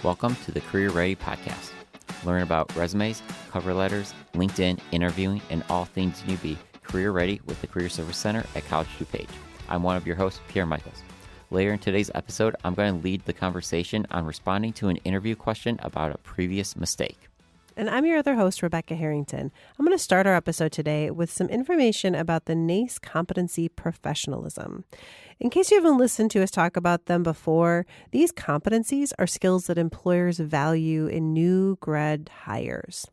Welcome to the Career Ready Podcast. Learn about resumes, cover letters, LinkedIn, interviewing, and all things you need to be career ready with the Career Service Center at College DuPage. I'm one of your hosts, Pierre Michaels. Later in today's episode, I'm going to lead the conversation on responding to an interview question about a previous mistake. And I'm your other host, Rebecca Harrington. I'm going to start our episode today with some information about the NACE Competency Professionalism. In case you haven't listened to us talk about them before, these competencies are skills that employers value in new grad hires.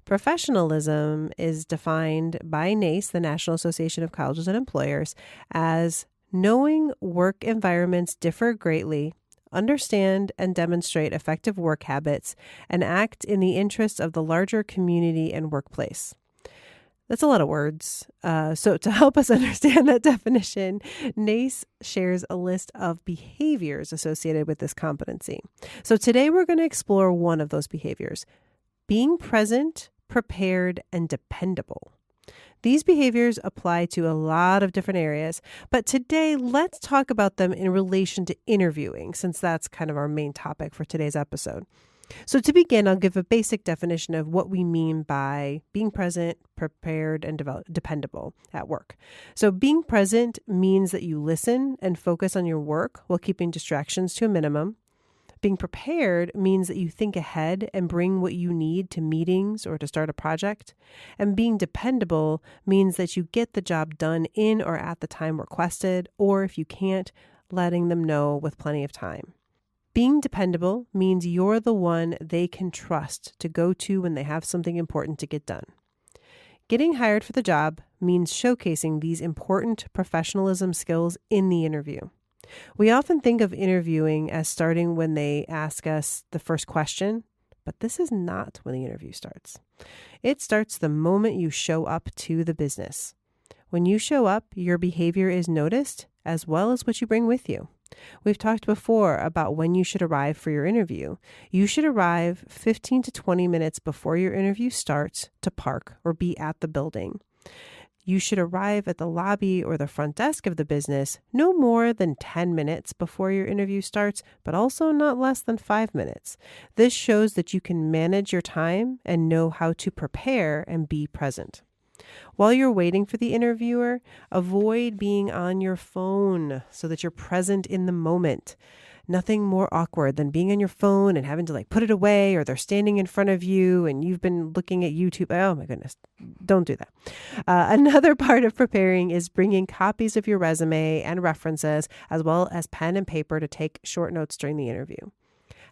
Professionalism is defined by NACE, the National Association of Colleges and Employers, as knowing work environments differ greatly, understand and demonstrate effective work habits, and act in the interests of the larger community and workplace. That's a lot of words. So to help us understand that definition, NACE shares a list of behaviors associated with this competency. So today we're going to explore one of those behaviors: being present, prepared, and dependable. These behaviors apply to a lot of different areas, but today let's talk about them in relation to interviewing, since that's kind of our main topic for today's episode. So to begin, I'll give a basic definition of what we mean by being present, prepared, and dependable at work. So being present means that you listen and focus on your work while keeping distractions to a minimum. Being prepared means that you think ahead and bring what you need to meetings or to start a project. And being dependable means that you get the job done in or at the time requested, or if you can't, letting them know with plenty of time. Being dependable means you're the one they can trust to go to when they have something important to get done. Getting hired for the job means showcasing these important professionalism skills in the interview. We often think of interviewing as starting when they ask us the first question, but this is not when the interview starts. It starts the moment you show up to the business. When you show up, your behavior is noticed as well as what you bring with you. We've talked before about when you should arrive for your interview. You should arrive 15 to 20 minutes before your interview starts to park or be at the building. You should arrive at the lobby or the front desk of the business no more than 10 minutes before your interview starts, but also not less than 5 minutes. This shows that you can manage your time and know how to prepare and be present. While you're waiting for the interviewer, avoid being on your phone so that you're present in the moment. Nothing more awkward than being on your phone and having to put it away, or they're standing in front of you and you've been looking at YouTube. Oh my goodness, don't do that. Another part of preparing is bringing copies of your resume and references, as well as pen and paper to take short notes during the interview.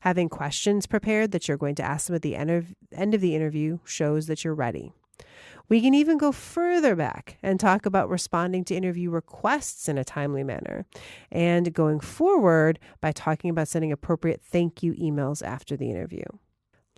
Having questions prepared that you're going to ask them at the end of the interview shows that you're ready. We can even go further back and talk about responding to interview requests in a timely manner, and going forward by talking about sending appropriate thank you emails after the interview.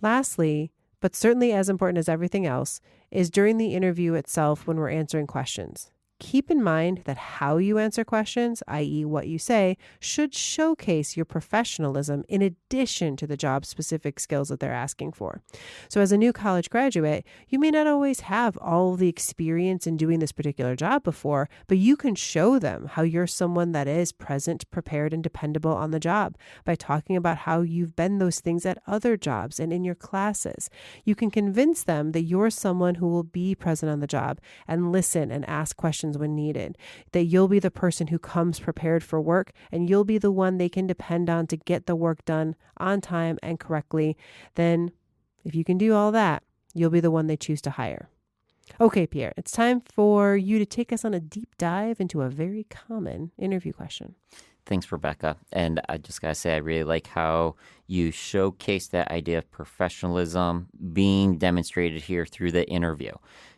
Lastly, but certainly as important as everything else, is during the interview itself when we're answering questions. Keep in mind that how you answer questions, i.e. what you say, should showcase your professionalism in addition to the job-specific skills that they're asking for. So as a new college graduate, you may not always have all the experience in doing this particular job before, but you can show them how you're someone that is present, prepared, and dependable on the job by talking about how you've been those things at other jobs and in your classes. You can convince them that you're someone who will be present on the job and listen and ask questions when needed, that you'll be the person who comes prepared for work, and you'll be the one they can depend on to get the work done on time and correctly. Then, if you can do all that, you'll be the one they choose to hire. Okay, Pierre, it's time for you to take us on a deep dive into a very common interview question. Thanks, Rebecca. And I just got to say, I really like how you showcase that idea of professionalism being demonstrated here through the interview,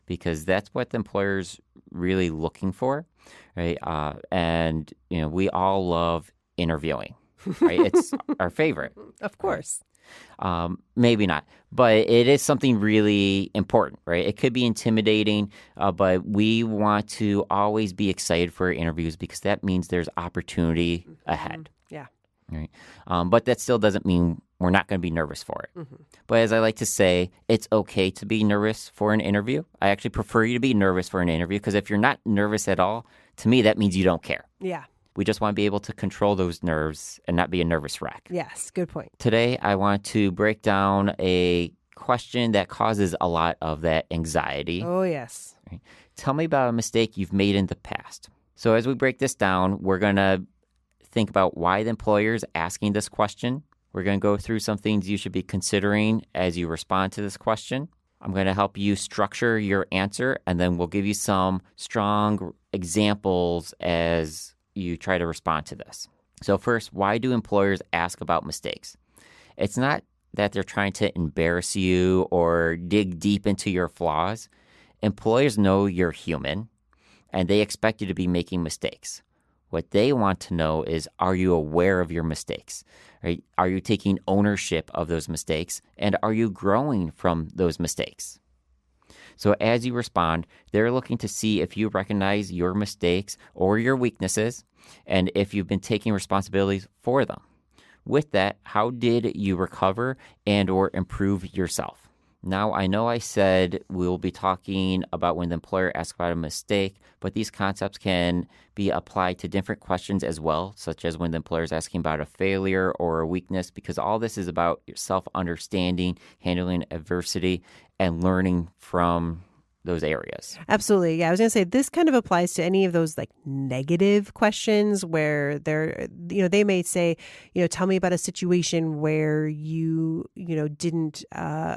because that's what the employer's really looking for, right? And, we all love interviewing, right? It's our favorite. Of course. Maybe not, but it is something really important, right? It could be intimidating, but we want to always be excited for interviews because that means there's opportunity ahead. Yeah. Right. But that still doesn't mean we're not going to be nervous for it. Mm-hmm. But as I like to say, it's okay to be nervous for an interview. I actually prefer you to be nervous for an interview because if you're not nervous at all, to me, that means you don't care. Yeah. We just want to be able to control those nerves and not be a nervous wreck. Yes, good point. Today, I want to break down a question that causes a lot of that anxiety. Oh, yes. Right? Tell me about a mistake you've made in the past. So as we break this down, we're going to think about why the employer is asking this question. We're going to go through some things you should be considering as you respond to this question. I'm going to help you structure your answer, and then we'll give you some strong examples as you try to respond to this. So first, why do employers ask about mistakes? It's not that they're trying to embarrass you or dig deep into your flaws. Employers know you're human, and they expect you to be making mistakes. What they want to know is, are you aware of your mistakes? Right? Are you taking ownership of those mistakes? And are you growing from those mistakes? So as you respond, they're looking to see if you recognize your mistakes or your weaknesses, and if you've been taking responsibilities for them. With that, how did you recover and or improve yourself? Now, I know I said we'll be talking about when the employer asks about a mistake, but these concepts can be applied to different questions as well, such as when the employer is asking about a failure or a weakness, because all this is about your self-understanding, handling adversity, and learning from those areas. Absolutely. Yeah, I was going to say this kind of applies to any of those like negative questions where they may say, tell me about a situation where you didn't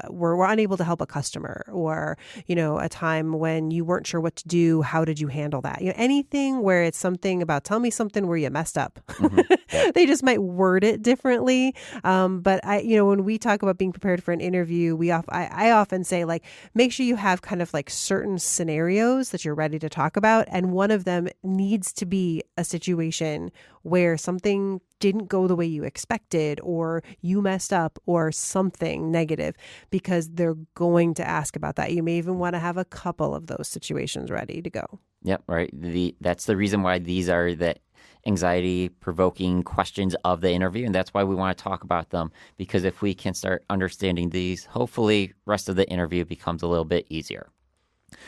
were unable to help a customer, or a time when you weren't sure what to do. How did you handle that? Anything where it's something about tell me something where you messed up. Mm-hmm. Yeah. They just might word it differently. But when we talk about being prepared for an interview, I often say like make sure you have kind of like certain scenarios that you're ready to talk about. And one of them needs to be a situation where something didn't go the way you expected, or you messed up, or something negative, because they're going to ask about that. You may even want to have a couple of those situations ready to go. Yep, right. That's the reason why these are the anxiety-provoking questions of the interview, and that's why we want to talk about them, because if we can start understanding these, hopefully rest of the interview becomes a little bit easier.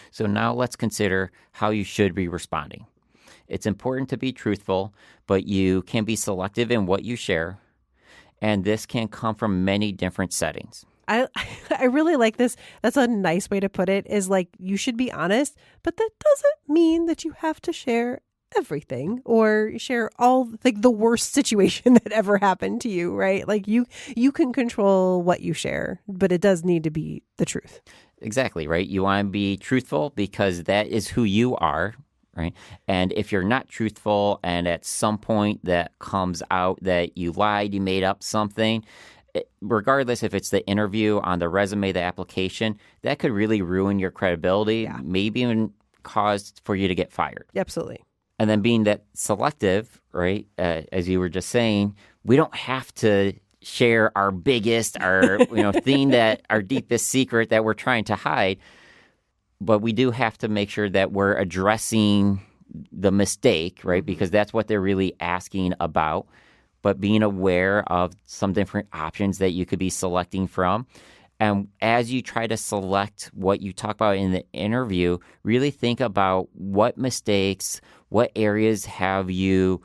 So now let's consider how you should be responding. It's important to be truthful, but you can be selective in what you share, and this can come from many different settings. I really like this. That's a nice way to put it, is like you should be honest, but that doesn't mean that you have to share everything or share all like the worst situation that ever happened to you, right? Like you can control what you share, but it does need to be the truth. Exactly, right? You want to be truthful because that is who you are, right? And if you're not truthful and at some point that comes out that you lied, you made up something, regardless if it's the interview, on the resume, the application, that could really ruin your credibility, maybe even cause for you to get fired. Absolutely. And then being that selective, right, as you were just saying, we don't have to share our biggest, our thing, that our deepest secret that we're trying to hide, but we do have to make sure that we're addressing the mistake, right, because that's what they're really asking about, but being aware of some different options that you could be selecting from. And as you try to select what you talk about in the interview, really think about what mistakes, what areas have you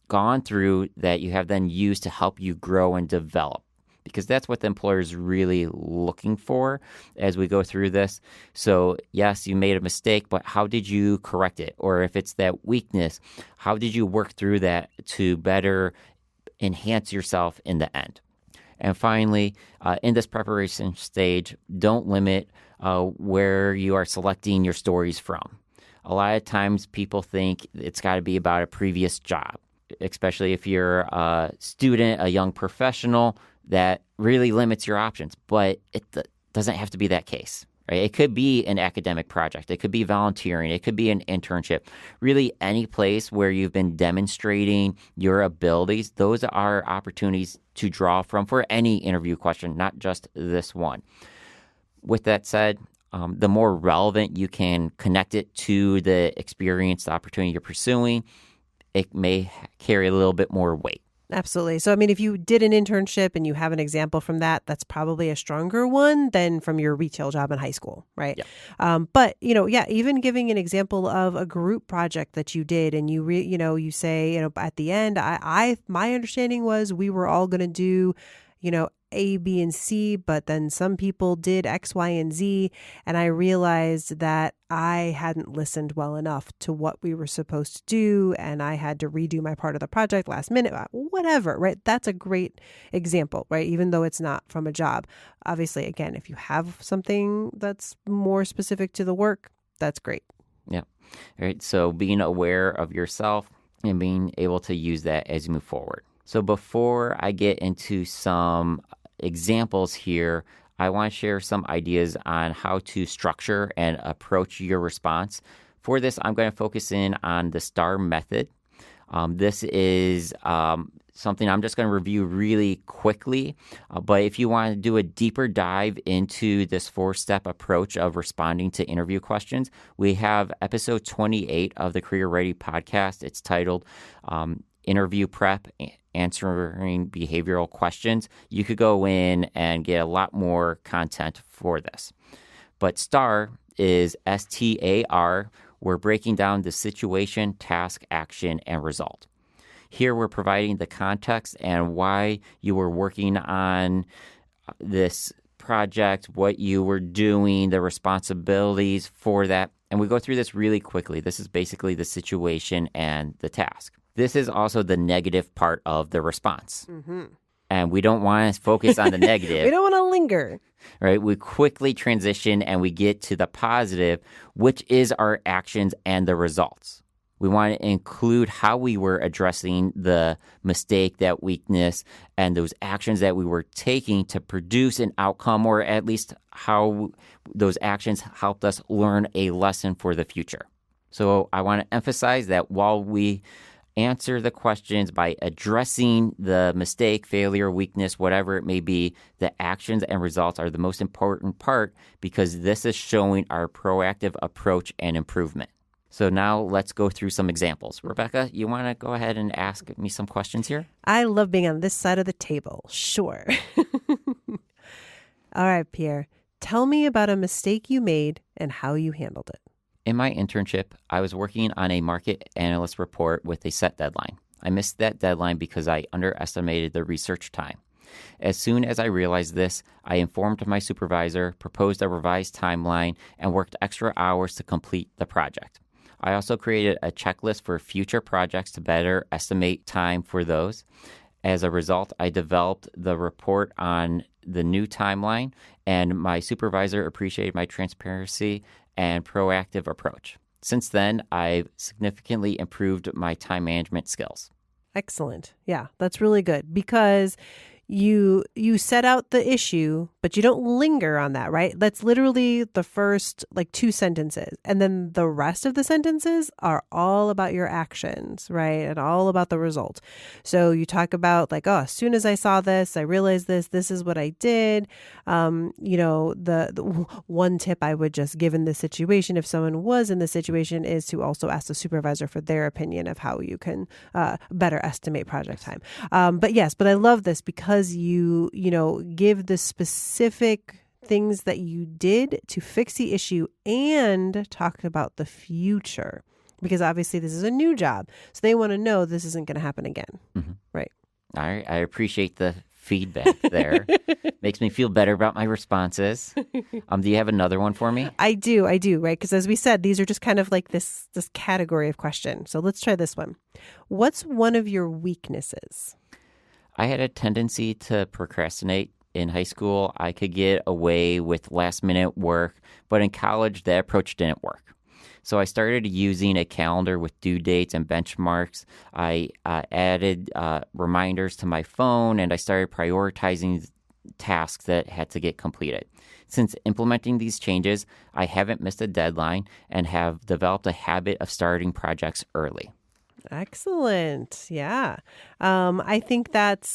gone through that you have then used to help you grow and develop, because that's what the employer is really looking for as we go through this. So yes, you made a mistake, but how did you correct it? Or if it's that weakness, how did you work through that to better enhance yourself in the end? And finally, in this preparation stage, don't limit where you are selecting your stories from. A lot of times people think it's got to be about a previous job, especially if you're a student, a young professional. That really limits your options, but it doesn't have to be that case, right? It could be an academic project. It could be volunteering. It could be an internship. Really, any place where you've been demonstrating your abilities, those are opportunities to draw from for any interview question, not just this one. With that said, the more relevant you can connect it to the experience, the opportunity you're pursuing, it may carry a little bit more weight. Absolutely. So, I mean, if you did an internship and you have an example from that, that's probably a stronger one than from your retail job in high school, right? Yeah. But, even giving an example of a group project that you did and you say, at the end, my understanding was we were all going to do, A, B, and C, but then some people did X, Y, and Z. And I realized that I hadn't listened well enough to what we were supposed to do. And I had to redo my part of the project last minute, whatever, right? That's a great example, right? Even though it's not from a job. Obviously, again, if you have something that's more specific to the work, that's great. Yeah. All right. So being aware of yourself and being able to use that as you move forward. So before I get into some examples here, I want to share some ideas on how to structure and approach your response. For this, I'm going to focus in on the STAR method. This is something I'm just going to review really quickly. But if you want to do a deeper dive into this 4-step approach of responding to interview questions, we have episode 28 of the Career Ready podcast. It's titled Interview Prep, Answering Behavioral Questions. You could go in and get a lot more content for this. But STAR is STAR. We're breaking down the situation, task, action, and result. Here we're providing the context and why you were working on this project, what you were doing, the responsibilities for that. And we go through this really quickly. This is basically the situation and the task. This is also the negative part of the response. Mm-hmm. And we don't want to focus on the negative. We don't want to linger. Right? We quickly transition and we get to the positive, which is our actions and the results. We want to include how we were addressing the mistake, that weakness, and those actions that we were taking to produce an outcome, or at least how those actions helped us learn a lesson for the future. So I want to emphasize that while we answer the questions by addressing the mistake, failure, weakness, whatever it may be, the actions and results are the most important part because this is showing our proactive approach and improvement. So now let's go through some examples. Rebecca, you want to go ahead and ask me some questions here? I love being on this side of the table. Sure. All right, Pierre, tell me about a mistake you made and how you handled it. In my internship, I was working on a market analyst report with a set deadline. I missed that deadline because I underestimated the research time. As soon as I realized this, I informed my supervisor, proposed a revised timeline, and worked extra hours to complete the project. I also created a checklist for future projects to better estimate time for those. As a result, I developed the report on the new timeline, and my supervisor appreciated my transparency and proactive approach. Since then, I've significantly improved my time management skills. Excellent. Yeah, that's really good because you set out the issue, but you don't linger on that, right? That's literally the first 2 sentences. And then the rest of the sentences are all about your actions, right? And all about the result. So you talk about as soon as I saw this, I realized this is what I did. The one tip I would just give in this situation, if someone was in this situation, is to also ask the supervisor for their opinion of how you can better estimate project time. But I love this because you give the specific things that you did to fix the issue and talk about the future, because obviously this is a new job. So they want to know this isn't going to happen again. Mm-hmm. Right. All right. I appreciate the feedback there. Makes me feel better about my responses. Do you have another one for me? I do. Right. Because as we said, these are just kind of like this category of question. So let's try this one. What's one of your weaknesses? I had a tendency to procrastinate. In high school, I could get away with last-minute work, but in college, that approach didn't work. So I started using a calendar with due dates and benchmarks. I added reminders to my phone, and I started prioritizing tasks that had to get completed. Since implementing these changes, I haven't missed a deadline and have developed a habit of starting projects early. Excellent. Yeah. I think that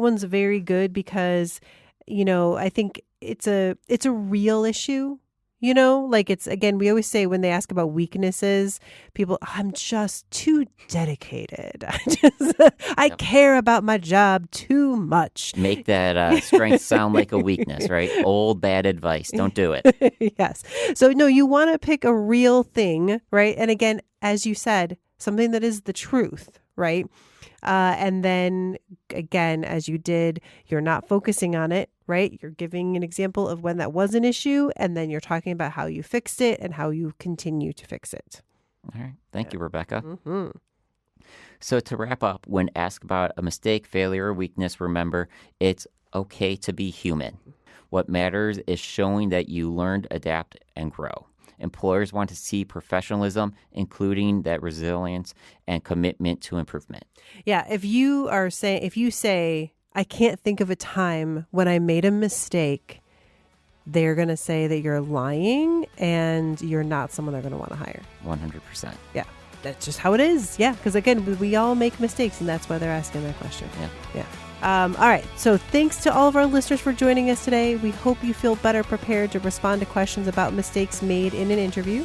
one's very good because, I think it's a real issue, You know, like it's, again, we always say when they ask about weaknesses, people, I'm just too dedicated. I Yep. care about my job too much. Make that strength sound like a weakness, right? Old bad advice. Don't do it. Yes. So no, you want to pick a real thing, right? And again, as you said, something that is the truth, right? And then again, as you did, you're not focusing on it, right? You're giving an example of when that was an issue, and then you're talking about how you fixed it and how you continue to fix it. All right. Thank you, Rebecca. Mm-hmm. So to wrap up, when asked about a mistake, failure, or weakness, remember, it's okay to be human. What matters is showing that you learned, adapt, and grow. Employers want to see professionalism, including that resilience and commitment to improvement. Yeah. If you say, I can't think of a time when I made a mistake, they're going to say that you're lying and you're not someone they're going to want to hire. 100%. Yeah. That's just how it is. Yeah. Because again, we all make mistakes, and that's why they're asking that question. Yeah. All right. So thanks to all of our listeners for joining us today. We hope you feel better prepared to respond to questions about mistakes made in an interview.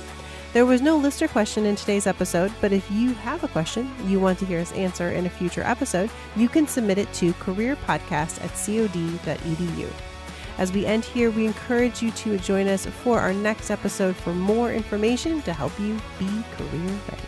There was no listener question in today's episode, but if you have a question you want to hear us answer in a future episode, you can submit it to careerpodcast@cod.edu. As we end here, we encourage you to join us for our next episode for more information to help you be career ready.